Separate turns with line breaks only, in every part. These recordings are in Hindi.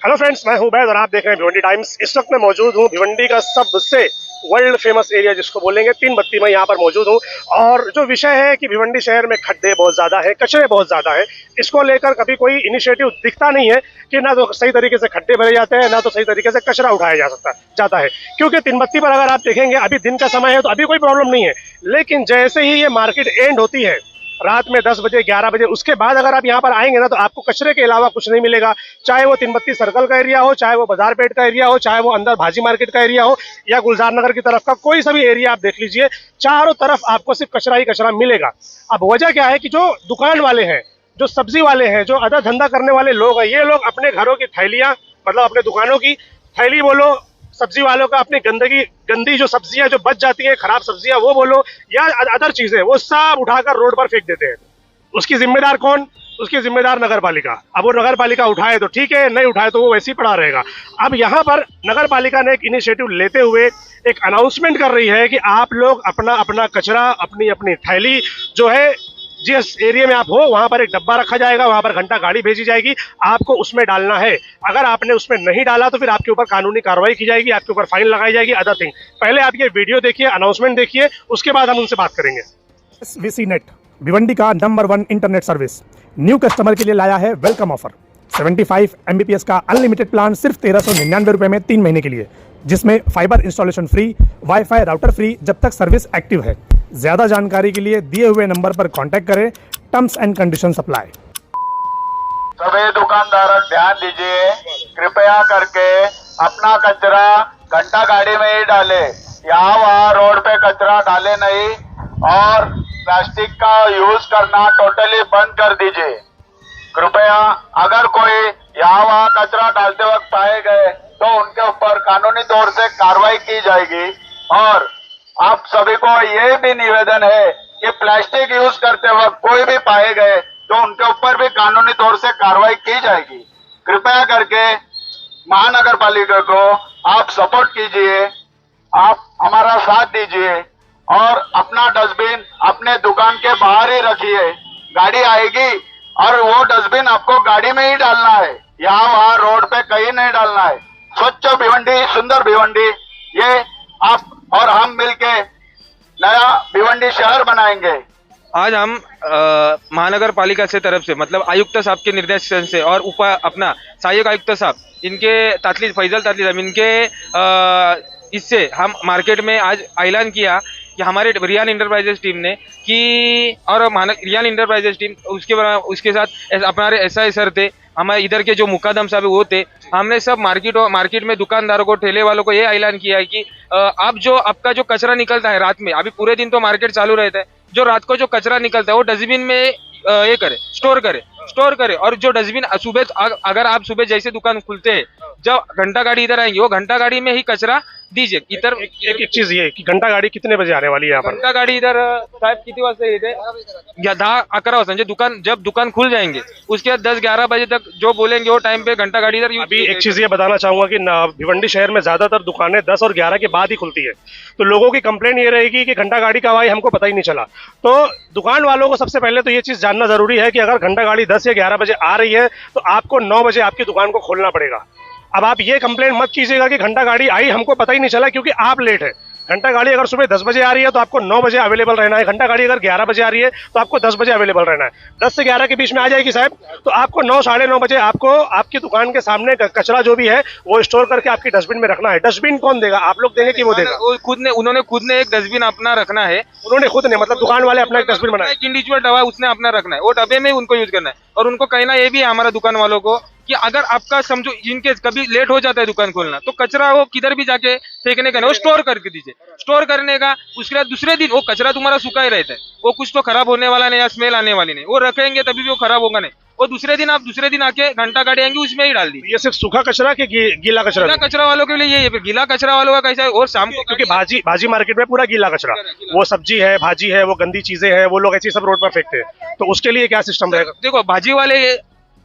हेलो फ्रेंड्स, मैं हूं बैद और आप देख रहे हैं भिवंडी टाइम्स। इस वक्त मैं मौजूद हूं भिवंडी का सबसे वर्ल्ड फेमस एरिया जिसको बोलेंगे तीन बत्ती में यहाँ पर मौजूद हूं। और जो विषय है कि भिवंडी शहर में खड्डे बहुत ज़्यादा है, कचरे बहुत ज़्यादा है, इसको लेकर कभी कोई इनिशिएटिव दिखता नहीं है कि ना तो सही तरीके से खड्डे भरे जाते हैं, ना तो सही तरीके से कचरा उठाया जाता है। क्योंकि तीन बत्ती पर अगर आप देखेंगे, अभी दिन का समय है तो अभी कोई प्रॉब्लम नहीं है, लेकिन जैसे ही ये मार्केट एंड होती है रात में 10 बजे 11 बजे, उसके बाद अगर आप यहाँ पर आएंगे ना तो आपको कचरे के अलावा कुछ नहीं मिलेगा। चाहे वो तीन बत्ती सर्कल का एरिया हो, चाहे वो बाजार पेट का एरिया हो, चाहे वो अंदर भाजी मार्केट का एरिया हो, या गुलजार नगर की तरफ का कोई सा भी एरिया आप देख लीजिए, चारों तरफ आपको सिर्फ कचरा ही कचरा मिलेगा। अब वजह क्या है कि जो दुकान वाले हैं, जो सब्जी वाले हैं, जो अदर धंधा करने वाले लोग हैं, ये लोग अपने घरों की थैलियां, मतलब अपने दुकानों की थैली बोलो, सब्जी वालों का अपनी गंदी जो सब्जियां जो बच जाती हैं, खराब सब्जियां वो बोलो, या अदर चीजें, वो सब उठाकर रोड पर फेंक देते हैं। उसकी जिम्मेदार कौन? उसकी जिम्मेदार नगर पालिका। अब वो नगर पालिका उठाए तो ठीक है, नहीं उठाए तो वो वैसे ही पड़ा रहेगा। अब यहाँ पर नगर पालिका ने एक इनिशिएटिव लेते हुए एक अनाउंसमेंट कर रही है कि आप लोग अपना अपना कचरा, अपनी अपनी थैली जो है, जिस एरिया में आप हो वहां पर एक डब्बा रखा जाएगा, वहां पर घंटा गाड़ी भेजी जाएगी, आपको उसमें डालना है। अगर आपने उसमें नहीं डाला तो फिर आपके ऊपर कानूनी कार्रवाई की जाएगी, आपके ऊपर फाइन लगाई जाएगी, अदर थिंग। पहले आप ये वीडियो देखिए, अनाउंसमेंट देखिए, उसके बाद हम उनसे बात करेंगे।
SVC नेट भिवंडी का number 1 internet service new customer के लिए लाया है वेलकम ऑफर। 75 Mbps का अनलिमिटेड प्लान सिर्फ 1399 रुपए में 3 महीने के लिए, जिसमें fibre installation free, wifi router free जब तक सर्विस एक्टिव है। ज्यादा जानकारी के लिए दिए हुए नंबर पर कांटेक्ट करें। Terms and conditions apply.
सभी दुकानदार ध्यान दीजिए, कृपया करके अपना कचरा घंटा गाड़ी में ही डाले, यहाँ वहाँ रोड पे कचरा डाले नहीं, और प्लास्टिक का यूज करना टोटली बंद कर दीजिए। कृपया अगर कोई यहाँ वहाँ कचरा डालते वक्त पाए गए तो उनके ऊपर कानूनी तौर से कार्रवाई की जाएगी। और आप सभी को ये भी निवेदन है कि प्लास्टिक यूज करते वक्त कोई भी पाए गए तो उनके ऊपर भी कानूनी तौर से कार्रवाई की जाएगी। कृपया करके महानगर पालिका को आप सपोर्ट कीजिए, आप हमारा साथ दीजिए और अपना डस्टबिन अपने दुकान के बाहर ही रखिए। गाड़ी आएगी और वो डस्टबिन आपको गाड़ी में ही डालना है, यहाँ वहाँ रोड पे कहीं नहीं डालना है। स्वच्छ भिवंडी, सुंदर भिवंडी, ये आप और हम मिलके नया भिवंडी शहर बनाएंगे।
आज हम महानगर पालिका से तरफ से, मतलब आयुक्त साहब के निर्देशन से और अपना सहायक आयुक्त साहब, इनके फैजल तातली साहब, इनके इससे हम मार्केट में आज ऐलान किया कि हमारे रियान इंटरप्राइजेस टीम ने कि, और रियान इंटरप्राइजेस टीम उसके साथ हमारे SI सर थे, हमारे इधर के जो मुकादम साहब वो थे, हमने सब मार्केट में दुकानदारों को, ठेले वालों को ये ऐलान किया है कि आप जो आपका जो कचरा निकलता है रात में, अभी पूरे दिन तो मार्केट चालू रहता है, जो रात को जो कचरा निकलता है वो डस्टबिन में ये करे, स्टोर करे। और जो डस्टबिन सुबह, अगर आप सुबह जैसे दुकान खुलते हैं, जब घंटा गाड़ी इधर आएंगे, वो घंटा गाड़ी में ही कचरा दीजिए। इधर
एक चीज ये कि घंटा गाड़ी कितने बजे आने वाली है यहाँ पर?
घंटा गाड़ी इधर साहब कितने वाजता येते? या 10-11 वाजता। जब दुकान खुल जाएंगे उसके बाद 10-11 बजे तक जो बोलेंगे वो टाइम पे घंटा गाड़ी इधर।
अभी एक चीज ये बताना चाहूंगा कि भिवंडी शहर में ज्यादातर दुकानें 10 और 11 के बाद ही खुलती है, तो लोगों की कंप्लेंट ये रहेगी कि घंटा गाड़ी कब आई हमको पता ही नहीं चला। तो दुकान वालों को सबसे पहले तो ये चीज जानना जरूरी है कि अगर घंटा गाड़ी 10 या 11 बजे आ रही है तो आपको 9 बजे आपकी दुकान को खोलना पड़ेगा। अब आप ये कंप्लेंट मत कीजिएगा कि घंटा गाड़ी आई हमको पता ही नहीं चला, क्योंकि आप लेट है। घंटा गाड़ी अगर सुबह 10 बजे आ रही है तो आपको 9 बजे अवेलेबल रहना है। घंटा गाड़ी अगर 11 बजे आ रही है तो आपको 10 बजे अवेलेबल रहना है। 10 से 11 के बीच में आ जाएगी साहब, तो आपको 9 साढ़े 9 बजे आपको आपकी दुकान के सामने कचरा जो भी है वो स्टोर करके आपकी डस्टबिन में रखना है। डस्टबिन कौन देगा? आप लोग देंगे कि वो देगा?
उन्होंने खुद ने एक डस्टबिन अपना रखना है।
उन्होंने खुद ने, मतलब दुकान वाले अपना एक डस्टबिन बनाया,
एक इंडिविजुअल डब्बा उसने अपना रखना है, वो डब्बे में उनको यूज करना है। और उनको कहना ये भी है हमारा दुकान वालों को कि अगर आपका समझो इनकेस कभी लेट हो जाता है दुकान खोलना, तो कचरा वो किधर भी जाके फेंकने का नहीं, वो स्टोर करके दीजिए। स्टोर करने का उसके बाद दूसरे दिन वो कचरा तुम्हारा सूखा ही रहता है, वो कुछ तो खराब होने वाला नहीं या स्मेल आने वाली नहीं, वो रखेंगे तभी भी वो खराब होगा नहीं। वो दूसरे दिन आके घंटा गाड़ी आएंगे उसमें ही डाल दी।
ये सिर्फ सूखा कचरा के गीला कचरा?
गीला कचरा वालों के लिए ये है। गीला कचरा वालों का कैसा है, और शाम को
क्योंकि भाजी मार्केट में पूरा गीला कचरा, वो सब्जी है, भाजी है, वो गंदी चीजें हैं, वो लोग ऐसी सब रोड पर फेंकते हैं, तो उसके लिए क्या सिस्टम रहेगा?
देखो भाजी वाले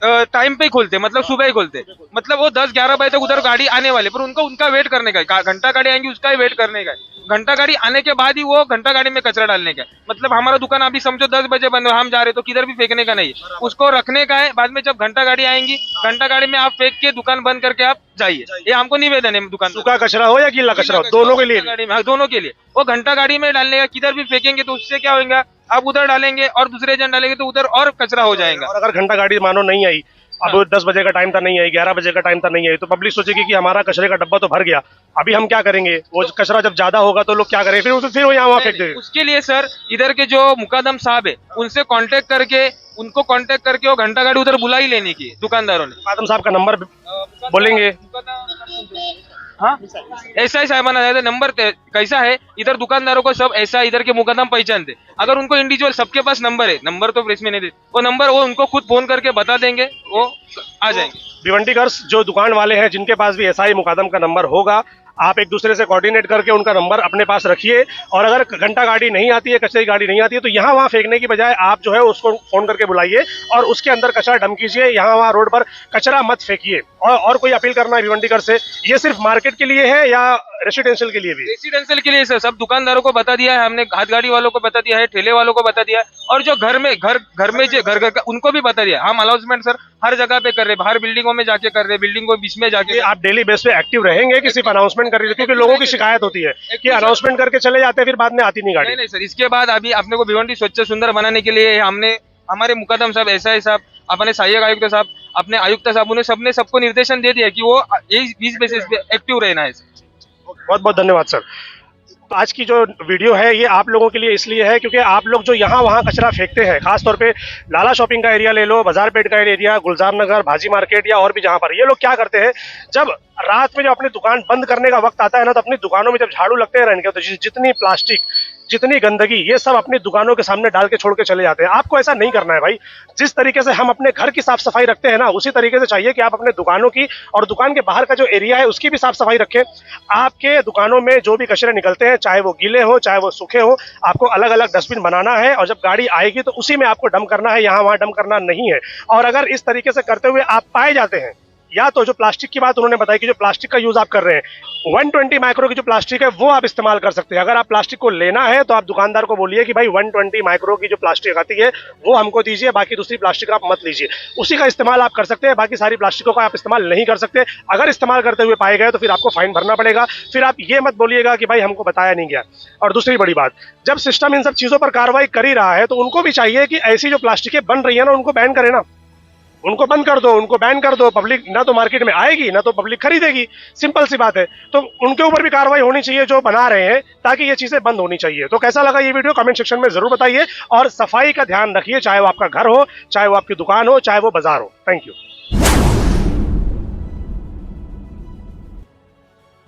टाइम पे ही खोलते, मतलब सुबह ही खोलते, मतलब वो 10-11 बजे तक उधर गाड़ी आने वाले, पर उनको उनका वेट करने का है, घंटा गाड़ी आएंगी उसका ही वेट करने का है, घंटा गाड़ी आने के बाद ही वो घंटा गाड़ी में कचरा डालने का है। मतलब हमारा दुकान अभी समझो 10 बजे बंद हो, हम जा रहे तो किधर भी फेंकने का नहीं है, उसको रखने का है। बाद में जब घंटा गाड़ी आएंगी, घंटा गाड़ी में आप फेंक के दुकान बंद करके आप जाइए, ये हमको निवेदन है दुकान।
सूखा कचरा हो या गीला कचरा हो, दोनों के लिए।
गाड़ी में, हाँ, दोनों के लिए। वो घंटा गाड़ी में डालने का, किधर भी फेंकेंगे तो उससे क्या होगा, आप उधर डालेंगे और दूसरे जन डालेंगे तो उधर और कचरा हो जाएगा।
और अगर घंटा गाड़ी मानो नहीं आई, अब 10 बजे का टाइम था नहीं आई, 11 बजे का टाइम था नहीं आई, तो पब्लिक सोचेगी कि हमारा कचरे का डब्बा तो भर गया, अभी हम क्या करेंगे। वो कचरा जब ज्यादा होगा तो लोग क्या करेंगे, फिर वो यहाँ वहाँ फेंक देंगे।
उसके लिए सर इधर के जो मुकादम साहब है उनसे कांटेक्ट करके, उनको कांटेक्ट करके वो घंटा गाड़ी उधर बुला ही लेने की दुकानदारों ने।
आदम साहब का नंबर बोलेंगे।
हाँ, ऐसा ही साहबाना है नंबर कैसा है, इधर दुकानदारों को सब ऐसा इधर के मुकदम पहचानते, अगर उनको इंडिविजुअल सबके पास नंबर है, नंबर तो प्रेस में नहीं देते, वो नंबर वो उनको खुद फोन करके बता देंगे, वो आ जाएंगे।
भिवंडीकर्स जो दुकान वाले हैं जिनके पास भी एसआई मुकादम का नंबर होगा, आप एक दूसरे से कोऑर्डिनेट करके उनका नंबर अपने पास रखिए। और अगर घंटा गाड़ी नहीं आती है, कचरे की गाड़ी नहीं आती है, तो यहाँ वहाँ फेंकने की बजाय आप जो है उसको फोन करके बुलाइए और उसके अंदर कचरा डंप कीजिए। यहाँ वहाँ रोड पर कचरा मत फेंकिए। और कोई अपील करना है भिवंडीकर से, ये सिर्फ मार्केट के लिए है या रेसिडेंशियल के लिए भी?
रेसिडेंशियल के लिए सर, सब दुकानदारों को बता दिया है हमने, हाथ गाड़ी वालों को बता दिया है, ठेले वालों को बता दिया है, और जो घर में जो घर का उनको भी बता दिया। हम अनाउंसमेंट सर हर जगह पे कर रहे, बाहर बिल्डिंगों में जाके कर रहे, बिल्डिंग को बीच में जाके।
आप डेली बेस पे एक्टिव रहेंगे कि सिर्फ अनाउंसमेंट कर रहे? क्योंकि लोगों की शिकायत होती है कि अनाउंसमेंट करके चले जाते हैं, फिर बाद में आती नहीं गाड़ी।
नहीं सर, इसके बाद अभी अपने को भिवंडी स्वच्छ सुंदर बनाने के लिए हमने हमारे मुकदम साहब, एसआई साहब, अपने सहायक आयुक्त साहब, अपने आयुक्त साहब, उन्हें सबको निर्देशन दे दिया कि वो इस बेसिस पे एक्टिव रहना है।
बहुत बहुत धन्यवाद सर। तो आज की जो वीडियो है ये आप लोगों के लिए इसलिए है क्योंकि आप लोग जो यहाँ वहाँ कचरा फेंकते हैं, खासतौर पे लाला शॉपिंग का एरिया ले लो, बाजार पेट का एरिया, गुलजार नगर, भाजी मार्केट या और भी जहाँ पर, ये लोग क्या करते हैं, जब रात में जब अपनी दुकान बंद करने का वक्त आता है ना, तो अपनी दुकानों में जब झाड़ू लगते हैं रहने के, तो जितनी प्लास्टिक, जितनी गंदगी, ये सब अपनी दुकानों के सामने डाल के छोड़ के चले जाते हैं। आपको ऐसा नहीं करना है भाई। जिस तरीके से हम अपने घर की साफ सफाई रखते हैं ना, उसी तरीके से चाहिए कि आप अपने दुकानों की और दुकान के बाहर का जो एरिया है उसकी भी साफ सफाई रखें। आपके दुकानों में जो भी कचरे निकलते हैं, चाहे वो गीले हो चाहे वो सूखे हो, आपको अलग अलग डस्टबिन बनाना है और जब गाड़ी आएगी तो उसी में आपको डंप करना है, यहाँ वहाँ डंप करना नहीं है। और अगर इस तरीके से करते हुए आप पाए जाते हैं, या तो जो प्लास्टिक की बात उन्होंने बताई कि जो प्लास्टिक का यूज आप कर रहे हैं, 120 माइक्रो की जो प्लास्टिक है वो आप इस्तेमाल कर सकते हैं। अगर आप प्लास्टिक को लेना है तो आप दुकानदार को बोलिए कि भाई 120 माइक्रो की जो प्लास्टिक आती है वो हमको दीजिए, बाकी दूसरी प्लास्टिक आप मत लीजिए। उसी का इस्तेमाल आप कर सकते हैं, बाकी सारी प्लास्टिकों का आप इस्तेमाल नहीं कर सकते। अगर इस्तेमाल करते हुए पाए गए तो फिर आपको फाइन भरना पड़ेगा। फिर आप ये मत बोलिएगा कि भाई हमको बताया नहीं गया। और दूसरी बड़ी बात, जब सिस्टम इन सब चीजों पर कार्रवाई कर ही रहा है तो उनको भी चाहिए कि ऐसी जो प्लास्टिकें बन रही है ना, उनको बैन करे ना, उनको बंद कर दो, उनको बैन कर दो। पब्लिक ना तो मार्केट में आएगी ना तो पब्लिक खरीदेगी, सिंपल सी बात है। तो उनके ऊपर भी कार्रवाई होनी चाहिए जो बना रहे हैं, ताकि ये चीजें बंद होनी चाहिए। तो कैसा लगा ये वीडियो कमेंट सेक्शन में जरूर बताइए और सफाई का ध्यान रखिए, चाहे वो आपका घर हो, चाहे वो आपकी दुकान हो, चाहे वो बाजार हो। Thank you.